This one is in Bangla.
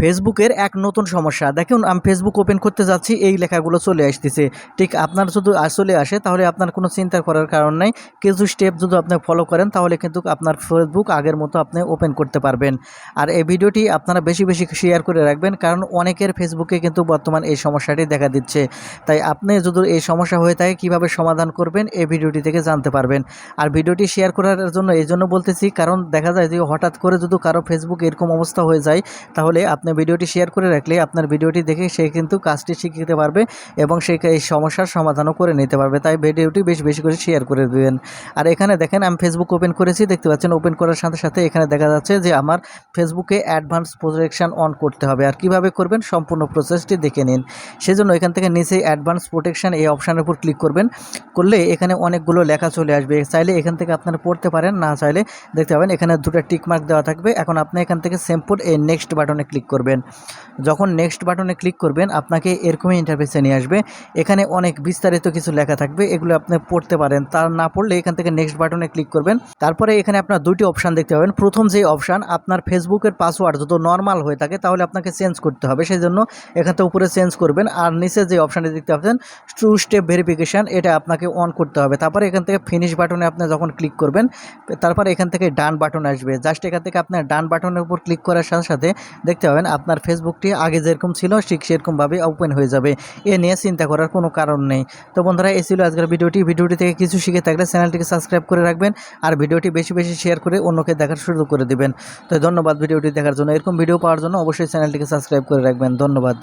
ফেসবুকের এক নতুন সমস্যা দেখুন, আমি ফেসবুক ওপেন করতে যাচ্ছি, এই লেখাগুলো চলে আসতেছে। ঠিক আপনার যদি চলে আসে তাহলে আপনার কোনো চিন্তা করার কারণ নাই। কিছু স্টেপ যদি আপনি ফলো করেন তাহলে কিন্তু আপনার ফেসবুক আগের মতো আপনি ওপেন করতে পারবেন। আর এই ভিডিওটি আপনারা বেশি বেশি শেয়ার করে রাখবেন, কারণ অনেকের ফেসবুকে কিন্তু বর্তমান এই সমস্যাটি দেখা দিচ্ছে। তাই আপনি যদি এই সমস্যা হয়ে থাকে কীভাবে সমাধান করবেন এই ভিডিওটি থেকে জানতে পারবেন। আর ভিডিওটি শেয়ার করার জন্য এই জন্য বলতেছি, কারণ দেখা যায় যে হঠাৎ করে যদি কারো ফেসবুক এরকম অবস্থা হয়ে যায় তাহলে আপনি ভিডিওটি শেয়ার করে রাখলে আপনার ভিডিওটি দেখে সে কিন্তু কাজটি শিখতে পারবে এবং সে এই সমস্যার সমাধানও করে নিতে পারবে। তাই ভিডিওটি বেশি বেশি করে শেয়ার করে দেবেন। আর এখানে দেখেন আমি ফেসবুক ওপেন করেছি, দেখতে পাচ্ছেন ওপেন করার সাথে সাথে এখানে দেখা যাচ্ছে যে আমার ফেসবুকে অ্যাডভান্স প্রোটেকশন অন করতে হবে। আর কিভাবে করবেন সম্পূর্ণ প্রসেসটি দেখে নিন। সেজন্য এখান থেকে নিচে অ্যাডভান্স প্রোটেকশন এই অপশানের উপর ক্লিক করবেন। করলে এখানে অনেকগুলো লেখা চলে আসবে। চাইলে এখান থেকে আপনারা পড়তে পারেন, না চাইলে দেখতে পাবেন এখানে দুটো টিক মার্ক দেওয়া থাকবে। এখন আপনি এখান থেকে সিম্পল এই নেক্সট বাটনে ক্লিক করবেন। যখন নেক্সট বাটনে ক্লিক করবেন আপনাকে এরকমই ইন্টারফেসে নিয়ে আসবে। এখানে অনেক বিস্তারিত কিছু লেখা থাকবে, এগুলো আপনি পড়তে পারেন। তার না পড়লে এখান থেকে নেক্সট বাটনে ক্লিক করবেন। তারপরে এখানে আপনার দুটি অপশান দেখতে পাবেন। প্রথম যে অপশান, আপনার ফেসবুকের পাসওয়ার্ড যদি নর্মাল হয়ে থাকে তাহলে আপনাকে চেঞ্জ করতে হবে, সেই জন্য এখান থেকে উপরে চেঞ্জ করবেন। আর নিচে যে অপশানটি দেখতে পাচ্ছেন টু স্টেপ ভেরিফিকেশান, এটা আপনাকে অন করতে হবে। তারপরে এখান থেকে ফিনিশ বাটনে আপনি যখন ক্লিক করবেন তারপরে এখান থেকে ডান বাটন আসবে। জাস্ট এখান থেকে আপনার ডান বাটনের উপর ক্লিক করার সাথে সাথে দেখতে পাবেন আপনার ফেসবুকটি আগে যেরকম ছিল ঠিক সেরকমভাবে ওপেন হয়ে যাবে। এ নিয়ে চিন্তা করার কোনো কারণ নেই। তো বন্ধুরা, এই ছিল আজকের ভিডিওটি থেকে কিছু শিখে থাকলে চ্যানেলটিকে সাবস্ক্রাইব করে রাখবেন আর ভিডিওটি বেশি বেশি শেয়ার করে অন্যকে দেখার সুযোগ করে দিবেন। তো ধন্যবাদ ভিডিওটি দেখার জন্য। এরকম ভিডিও পাওয়ার জন্য অবশ্যই চ্যানেলটিকে সাবস্ক্রাইব করে রাখবেন। ধন্যবাদ।